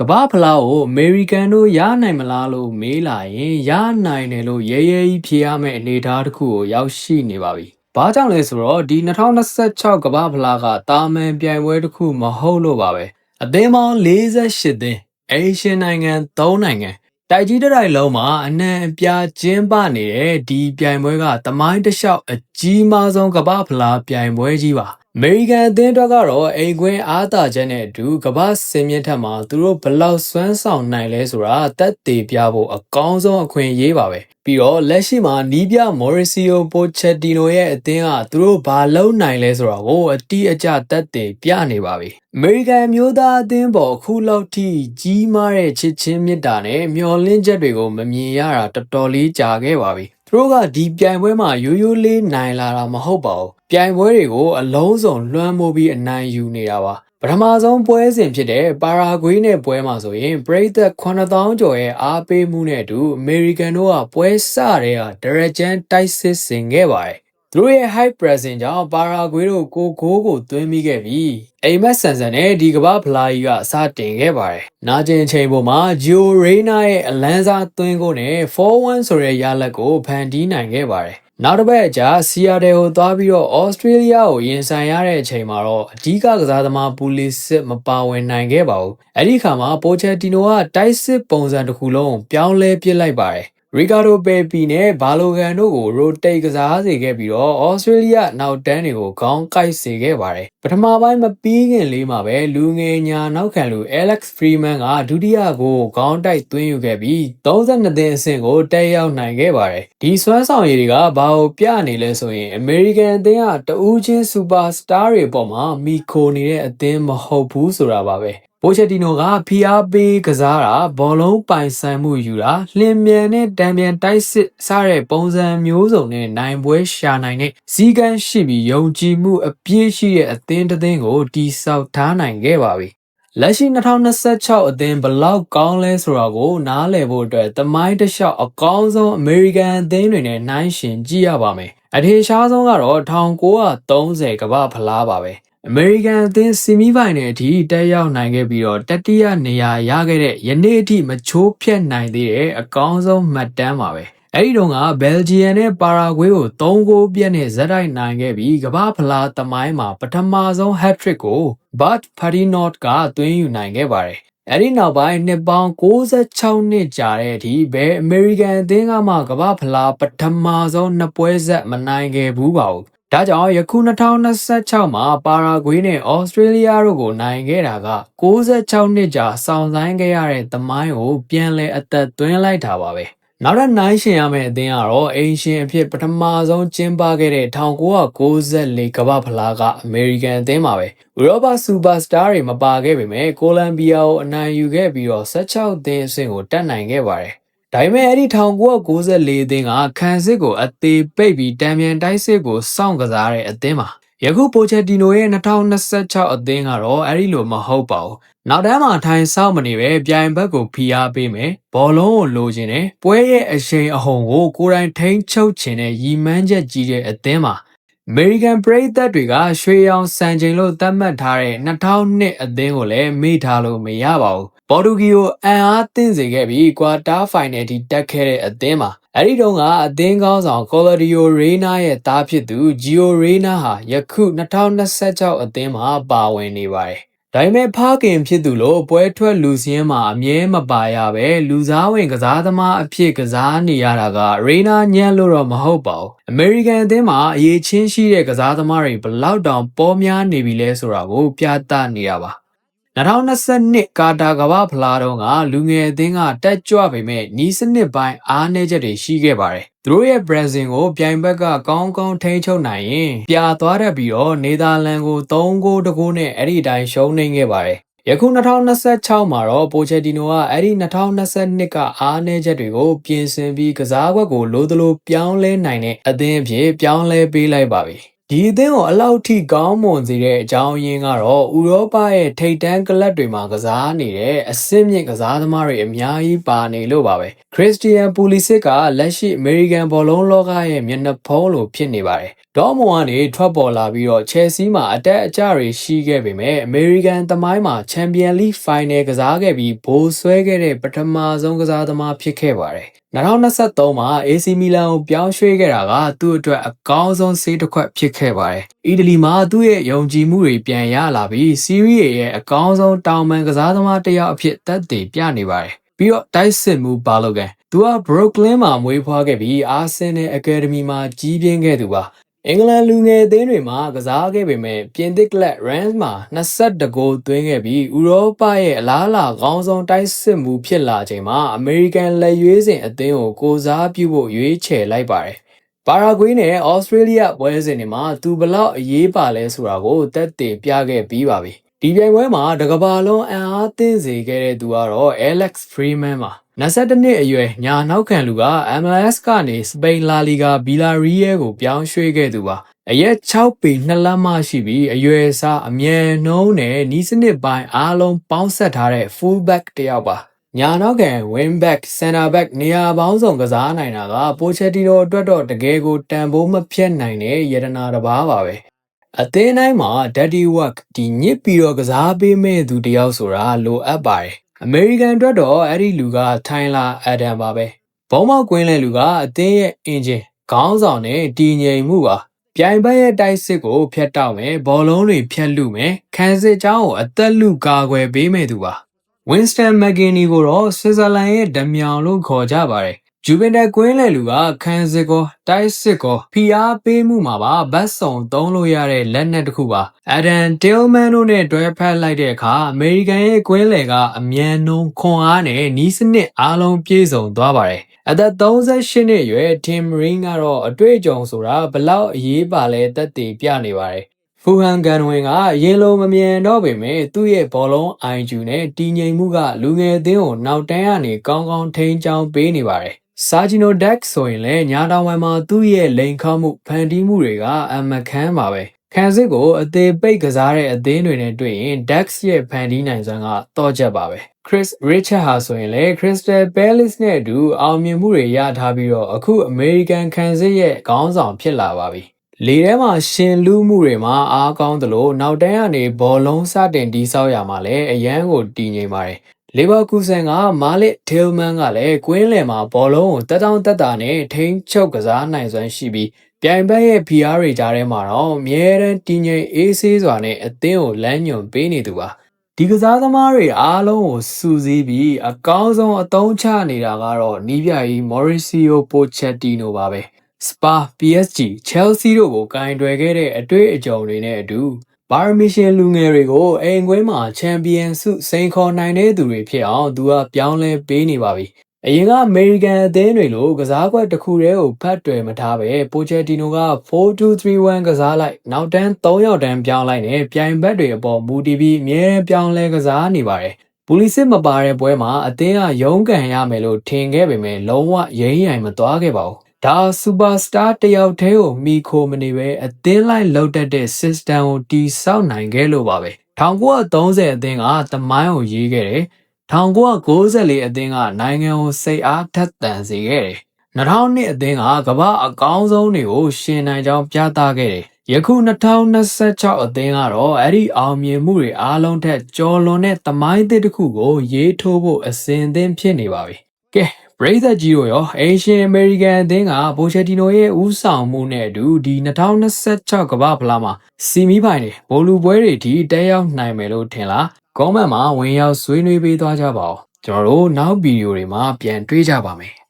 ကမ္ဘာဖလားကိုအမေရိကန်တို့ရနိုင်မလားလို့မေးလာရင်ရနိုင်တယ်လို့ရဲရဲကြီးဖြေရမယ့်အနေအထားတစ်ခုကိုရောက်ရှိနေပါပြီ။ဘာကြောင့်လဲဆိုတော့ဒီ2026ကမ္ဘာဖလားကတာမန်ပြိုင်ပွဲတစ်ခုမဟုတ်လို့ပါပဲ။အသင်းပေါင်း48သင်းအေရှယနိုင်ငံ3နိုင်ငံတိုက်ကြီးတိုက်လုံးမှာအနှံအပြားကျင်းပနေတဲ့ဒီပြိုင်ပွဲကသမိုင်းတစ်လျှောက်အကြီးမားဆုံးကမ္ဘာဖလားပြိုင်ပွဲကြီးပါ။အမေရိကန်အသင်းအတွက်ကတော့အိမ်ကွင်းအားသာချက်နဲ့အတူကမ္ဘာစင်မြင့်ထက်မှာသူတို့ဘလောက်စွမ်းဆောင်နိုင်လဲဆိုတာသက်သေပြဖို့အကောင်းဆုံးအခွင့်အရေးပါပဲပြီးတော့လက်ရှိမှာနီးပြမော်ရီစီယိုပိုချက်တီနိုရဲ့အသင်းကသူတို့ဘာလုပ်နိုင်လဲဆိုတာကိုအတိအကျသက်သေပြနေပါပြီအမေရိကန်မျိုးသားအသင်းပေါ်အခုလောက်ထိကြီးမားတဲ့ချစ်ချင်းမြတ်တာနဲ့မျှော်လင့်ချက်တွေကိုမမြင်ရတာတော်တော်လေးကြာခဲ့ပါပြီသူတို့ကဒီပြိုင်ပွဲမှာရိုးရိုးလေးနိုင်လာတာမဟုတ်ပါဘူးပြိုင်ပွဲတွေကိုအလုံးစုံလွှမ်းမိုးပြီးအနိုင်ယူနေတာပါပထမဆုံးပွဲစဉ်ဖြစ်တဲ့ပါရာဂွေးနဲ့ပွဲမှာဆိုရင်ပရိသတ်9000ကျော်ရဲ့အားပေးမှုနဲ့အတူအမေရိကန်တို့ကပွဲစတဲ့ဟာဒရဂျန်တိုက်စစ်ဆင်ခဲ့ပါတယ်သူတို့ရဲ့ high pressing ကြောင့်ပါရာဂွေးတို့ကိုသွင်းမိခဲ့ပြီးအိမ်မက်ဆန်ဆန်နဲ့ဒီကမ္ဘာဖလားကြီးကစတင်ခဲ့ပါတယ်။နာကျင်ချိန်ပေါ်မှာဂျီယိုရေနာရဲ့အလန်းစားသွင်းကိုနဲ့4-1ဆိုတဲ့ရလဒ်ကိုဖန်တီးနိုင်ခဲ့ပါတယ်။နောက်တစ်ပတ်အကြာဆီယာတယ်ကိုသွားပြီးတော့ဩစတြေးလျကိုရင်ဆိုင်ရတဲ့အချိန်မှာတော့အကြီးကစားသမားပူလီစစ်မပါဝင်နိုင်ခဲ့ပါဘူး။အဲ့ဒီခါမှာပိုချက်တီနိုကတိုက်စစ်ပုံစံတစ်ခုလုံးပြောင်းလဲပစ်လိုက်ပါတယ်။ရီကာဒိုပေပီနဲ့ဘာလိုဂန်တို့ကိုရိုတိတ်ကစားစေခဲ့ပြီးတော့ဩစတြေးလျနောက်တန်းတွေကိုခေါင်းကိုက်စေခဲ့ပါတယ်ပထမပိုင်းမပြီးခင်လေးမှာပဲလူငယ်ညာနောက်ခံလူ Alex Freeman ကဒုတိယကိုခေါင်းတိုက်သွင်းယူခဲ့ပြီး32သင်းအဆင့်ကိုတက်ရောက်နိုင်ခဲ့ပါတယ်ဒီစွမ်းဆောင်ရည်တွေကဘာကိုပြနေလဲဆိုရင်အမေရိကန်အသင်းကတဦးချင်းစူပါစတာတွေပေါ်မှာမီခိုနေတဲ့အသင်းမဟုတ်ဘူးဆိုတာပါပဲပိုချက်တီနိုကဖီအားပေးကစားတာဘောလုံးပိုင်ဆိုင်မှုယူတာလျင်မြန်နဲ့တံပြန်တိုက်စစ်စတဲ့ပုံစံမျိုးစုံနဲ့နိုင်ပွဲရှာနိုင်တဲ့စီးကန်းရှိပြီးယုံကြည်မှုအပြည့်ရှိတဲ့အသင်းတစ်သင်းကိုတိဆောက်ထားနိုင်ခဲ့ပါပြီလက်ရှိ2026အသင်းဘလောက်ကောင်းလဲဆိုတာကိုနားလည်ဖို့အတွက်သမိုင်းတစ်လျှောက်အကောင်းဆုံးအမေရိကန်အသင်းတွေနဲ့နှိုင်းယှဉ်ကြည့်ရပါမယ်အထင်ရှားဆုံးကတော့1930ကမ္ဘာဖလားပါပဲအမေရိကန်အသင်းဆီမီဖိုင်နယ်အထိတက်ရောက်နိုင်ခဲ့ပြီးတော့တတိယနေရာရခဲ့တဲ့ယနေ့အထိမချိုးဖျက်နိုင်သေးတဲ့အကောင်းဆုံးမှတ်တမ်းပါပဲအဲ့ဒီတော့ကဘယ်ဂျီယန်နဲ့ပါရာဂွေးကို3ဂိုးပြည့်နဲ့ဇက်တိုက်နိုင်ခဲ့ပြီးကမ္ဘာဖလားသမိုင်းမှာပထမဆုံး hat-trick ကိုဘတ်ဖာဒီနော့ကသွင်းယူနိုင်ခဲ့ပါတယ်အဲ့ဒီနောက်ပိုင်းနှစ်ပေါင်း66နှစ်ကြာတဲ့အထိဘယ်အမေရိကန်အသင်းကမှကမ္ဘာဖလားပထမဆုံးနှစ်ပွဲဆက်မနိုင်ခဲ့ဘူးပါဘူးဒါကြောင့်ယခု2026မှာပါရာဂွေးနဲ့ဩစတြေးလျတို့ကိုနိုင်ခဲ့တာက66နှစ်ကြာစောင့်ဆိုင်းခဲ့ရတဲ့သမိုင်းကိုပြန်လည်အသက်သွင်းလိုက်တာပါပဲနောက်ထပ်နိုင်ရှင်ရမယ့်အသင်းကတော့အိမ်ရှင်အဖြစ်ပထမဆုံးကျင်းပခဲ့တဲ့1994ကမ္ဘာဖလားကအမေရိကန်အသင်းပါပဲဥရောပစူပါစတာတွေမပါခဲ့ပေမဲ့ကိုလံဘီယာကိုအနိုင်ယူခဲ့ပြီးတော့16သင်းအဆင့်ကိုတက်နိုင်ခဲ့ပါတယ်ဒါပေမဲ့အဲ့ဒီ1994အသင်းကခံစစ်ကိုအသေးပိတ်ပြီးတံပြန်တိုက်စစ်ကိုစောင့်ကစားတဲ့အသင်းပါယခုပိုချက်တီနိုရဲ့2026အသင်းကတော့အဲ့ဒီလိုမဟုတ်ပါဘူးနောက်တန်းမှာထိုင်စောင့်မနေပဲပြိုင်ဘက်ကိုဖိအားပေးမယ်ဘောလုံးကိုလိုချင်တယ်ပွဲရဲ့အရှိန်အဟုန်ကိုကိုယ်တိုင်ထိန်းချုပ်ချင်တဲ့ရည်မှန်းချက်ကြီးတဲ့အသင်းပါအမေရိကန်ပရိသတ်တွေကရွှေရောင်စံချိန်လို့သတ်မှတ်ထားတဲ့2002အသင်းကိုလည်းမေ့ထားလို့မရပါဘူးပေါ်တူဂီကိုအံ့အားသင့်စေခဲ့ပြီးကွာတာဖိုင်နယ်ထိတက်ခဲ့တဲ့အသင်းမှာအဲ့ဒီတုန်းကအသင်းကောင်းဆောင်ကော်လဒီယိုရေနာရဲ့သားဖြစ်သူဂျီယိုရေနာဟာယခု2026အသင်းမှာပါဝင်နေပါတယ်ဒါပေမဲ့ဖခင်ဖြစ်သူလို့ပွဲထွက်လူစင်းမှာအမြဲမပါရပဲလူစားဝင်ကစားသမားအဖြစ်ကစားနေရတာကရေနာညံ့လို့တော့မဟုတ်ပါဘူးအမေရိကန်အသင်းမှာအရေးချင်းရှိတဲ့ကစားသမားတွေဘလောက်တောင်ပေါများနေပြီလဲဆိုတာကိုပြသနေတာပါ2022ကာတာကမ္ဘာဖလားတုန်းကလူငယ်အသင်းကတက်ကြွပေမဲ့နီးစနစ်ပိုင်းအားနည်းချက်တွေရှိခဲ့ပါတယ်။သူတို့ရဲ့ Brazil ကိုပြိုင်ဘက်ကကောင်းကောင်းထိန်းချုပ်နိုင်ရင်ပြာသွားတတ်ပြီးတော့နေသာလန်ကို3ဂိုးတကိုးနဲ့အဲ့ဒီတိုင်းရှုံးနေခဲ့ပါတယ်။ယခု2026မှာတော့ပိုချက်တီနိုကအဲ့ဒီ2022ကအားနည်းချက်တွေကိုပြင်ဆင်ပြီးကစားကွက်ကိုလိုသလိုပြောင်းလဲနိုင်တဲ့အသင်းအဖြစ်ပြောင်းလဲပေးလိုက်ပါပြီ။ ဒီအသင်းကိုအလောက်ထိကောင်းမွန်စေတဲ့အကြောင်းရင်းကတော့ဥရောပရဲ့ထိပ်တန်းကလပ်တွေမှာကစားနေတဲ့အဆင့်မြင့်ကစားသမားတွေအများကြီးပါနေလို့ပါပဲခရစ္စတီယန်ပူလီစစ်ကလက်ရှိအမေရိကန်ဘောလုံးလောကရဲ့မျက်နှာဖုံးလိုဖြစ်နေပါတယ်ဒေါ်မွန်ကနေထွက်ပေါ်လာပြီးတော့ချယ်ဆီမှာအတက်အကျတွေရှိခဲ့ပေမဲ့အမေရိကန်သမိုင်းမှာချန်ပီယံလိဖိုင်နယ်ကစားခဲ့ပြီးဘိုးဆွဲခဲ့တဲ့ပထမဆုံးကစားသမားဖြစ်ခဲ့ပါတယ်2023မှာ AC မီလန်ကိုပြောင်းရွှေ့ခဲ့တာကသူ့အတွက်အကောင်းဆုံးဆေးတစ်ခွက်ဖြစ်ခဲ့ပါတယ်။အီတလီမှာသူ့ရဲ့ယုံကြည်မှုတွေပြန်ရလာပြီးစီးရီးရဲ့အကောင်းဆုံးတောင်ပန်ကစားသမားတစ်ယောက်အဖြစ်သက်သေပြနေပါတယ်။ပြီးတော့တိုက်စစ်မှုဘာလို့ကန်သူက Brooklyn မှာမွေးဖွားခဲ့ပြီး Arsenal Academy မှာကြီးပြင်းခဲ့သူပါ။အင်္ဂလန်လူငယ်အသင်းတွေမှာကစားခဲ့ပေမဲ့ပြင်သစ်ကလပ် Rennes မှာ22ဂိုးသွင်းခဲ့ပြီးဥရောပရဲ့အလားအလာကောင်းဆုံးတိုက်စစ်မှုဖြစ်လာချိန်မှာအမေရိကန်လက်ရွေးစင်အသင်းကိုကိုစားပြုဖို့ရွေးချယ်လိုက်ပါတယ်။ပါရာဂွေးနဲ့ဩစတြေးလျပွဲစဉ်တွေမှာသူဘလောက်အရေးပါလဲဆိုတာကိုသက်သေပြခဲ့ပြီးပါပြီ။ဒီပြိုင်ပွဲမှာတကဘာလုံးအံ့အားသင့်စေခဲ့တဲ့သူကတော့ Alex Freeman ပါ။22နှစ်အရွယ်ညာနောက်ခံလူက MLS ကနေစပိန်လာလီဂါဘီလာရီယဲကိုပြောင်းရွှေ့ခဲ့သူပါအရက်6ပေ2လက်မရှိပြီးအရွယ်အစားအမြန်နှုံးနဲ့နီးစနစ်ပိုင်းအားလုံးပေါင်းဆက်ထားတဲ့ full back တစ်ယောက်ပါညာနောက်ခံ wing back center back နေရာပေါင်းစုံကစားနိုင်တာကပိုချက်တီနိုအတွက်တော့တကယ်ကိုတန်ဖိုးမဖြတ်နိုင်တဲ့ယတနာတစ်ပါးပါပဲအသင်းတိုင်းမှာ daddy work ဒီညစ်ပြီးတော့ကစားပေးမဲ့သူတယောက်ဆိုတာလိုအပ်ပါတယ်အမေရိကန်အတွက်တော့အဲ့ဒီလူကထိုင်းလာအဒမ်ပါပဲဘုံမောက်ကွင်းလဲလူကအသင်းရဲ့အင်ဂျင်ခေါင်းဆောင်နဲ့တည်ငြိမ်မှုပါပြိုင်ပွဲရဲ့တိုက်စစ်ကိုဖျက်တောက်မယ်ဘောလုံးတွေဖျက်လူမယ်ခံစစ်ကြောင်းကိုအသက်လူကာကွယ်ပေးမယ်သူပါ Winston McKennie ကိုတော့ဆွစ်ဇာလန်ရဲ့ဓမြောင်လို့ခေါ်ကြပါတယ်ဂျူဗင်တက်ကွင်းလဲလူကခံစစ်ကိုတိုက်စစ်ကိုဖိအားပေးမှုမှာပါဘတ်စုံသုံးလို့ရတဲ့လက်နက်တစ်ခုပါအဒန်တေလ်မန်တို့နဲ့တွဲဖက်လိုက်တဲ့အခါအမေရိကန်ရဲ့ကွင်းလဲကအမြန်နှုံးခွန်အားနဲ့နီးစနစ်အားလုံးပြည့်စုံသွားပါတယ်အသက်38နှစ်အရွယ် Tim Ring ကတော့အတွေ့အကြုံဆိုတာဘလောက်အရေးပါလဲသက်သေပြနေပါတယ်ဖူဟန်ကန်ဝင်ကအရင်လိုမမြန်တော့ပေမဲ့သူ့ရဲ့ဘောလုံး IQ နဲ့တည်ငြိမ်မှုကလူငယ်အသင်းကိုနောက်တန်းကနေကောင်းကောင်းထိန်းချောင်းပေးနေပါတယ်စာဂျီနိုဒက်ဆိုရင်လည်းညာတောင်ပိုင်းမှာသူ့ရဲ့လိန်ခေါမှုဖန်တီးမှုတွေကအမခန်းပါပဲခံစစ်ကိုအသေးပိတ်ကစားတဲ့အသင်းတွေနဲ့တွေ့ရင် Dax ရဲ့ဖန်တီးနိုင်စွမ်းကတော့ချက်ပါပဲ Chris Richard ဟာဆိုရင်လည်း Crystal Palace နဲ့အတူအောင်မြင်မှုတွေရထားပြီးတော့အခု American ခံစစ်ရဲ့ခေါင်းဆောင်ဖြစ်လာပါပြီလေထဲမှာရှင်လူမှုတွေမှာအားကောင်းသလိုနောက်တန်းကနေဘောလုံးစတင်တီးဆောက်ရမှာလည်းအရန်ကိုတည်ငြိမ်ပါတယ်လီဗာပူးဆန်ကမာလစ်ဒေးလ်မန်ကလည်းကွင်းလယ်မှာဘောလုံးကိုတက်တောင့်တက်တာနဲ့ထိန်းချုပ်ကစားနိုင်စွမ်းရှိပြီးပြိုင်ဘက်ရဲ့ PR တွေကြားထဲမှာတော့အမြဲတမ်းတည်ငြိမ်အေးဆေးစွာနဲ့အသင်းကိုလမ်းညွှန်ပေးနေသူပါဒီကစားသမားတွေအားလုံးကိုစူးစီးပြီးအကောင်းဆုံးအသုံးချနေတာကတော့နီးပြကြီးမော်ရီစီယိုပိုချက်တီနိုပါပဲSpa, PSG, Chelsea တို့ကိုကင်တွယ်ခဲ့တဲ့အတွေ့အကြုံတွေနဲ့အတူဘာမီရှင်လူငယ်တွေကိုအိမ်ခွင်းမှာချန်ပီယံဆုစိန်ခေါ်နိုင်တဲ့သူတွေဖြစ်အောင်သူကပြောင်းလဲပေးနေပါပြီ။အရင်ကအမေရိကန်အသင်းတွေလိုကစားကွက်တစ်ခုတည်းကိုဖတ်တွယ်မထားပဲပိုချက်တီနိုက4-2-3-1ကစားလိုက်နောက်တန်း3ယောက်တန်းပြောင်းလိုက်နဲ့ပြိုင်ဘက်တွေအပေါ်မူတည်ပြီးအမြဲပြောင်းလဲကစားနေပါတယ်။ပူလီစစ်မပါတဲ့ပွဲမှာအသင်းကရုန်းကန်ရမယ်လို့ထင်ခဲ့ပေမဲ့လုံးဝရိမ့်ရိုင်မသွားခဲ့ပါဘူး။ဒါစူပါစတာတယောက်တည်းကိုမိခိုမနေပဲအသင်းလိုက်လောက်တတ်တဲ့ system ကိုတီဆောက်နိုင်ခဲ့လို့ပါပဲ1930အသင်းကသမိုင်းကိုရေးခဲ့တယ်1994အသင်းကနိုင်ငံကိုစိတ်အားထက်သန်စေခဲ့တယ်2002အသင်းကကမ္ဘာအကောင်းဆုံးတွေကိုရှင်နိုင်ကြောင်းပြသခဲ့တယ်ယခု2026အသင်းကတော့အဲ့ဒီအောင်မြင်မှုတွေအားလုံးထက်ကျော်လွန်တဲ့သမိုင်းသစ်တစ်ခုကိုရေးထိုးဖို့အစဉ်အသင့်ဖြစ်နေပါပြီကဲပရိသတ်ကြီးတို့ရောအေရှန်အမေရိကန်အသင်းကပိုချက်တီနိုရဲ့ဦးဆောင်မှုနဲ့အတူဒီ2026ကမ္ဘာဖလားမှာစီမီပိုင်တွေဘိုလ်လူပွဲတွေထိတက်ရောက်နိုင်မယ်လို့ထင်လားကောမန့်မှာဝင်ရောက်ဆွေးနွေးပေးသွားကြပါဦးကျွန်တော်တို့နောက်ဗီဒီယိုတွေမှာပြန်တွေ့ကြပါမယ်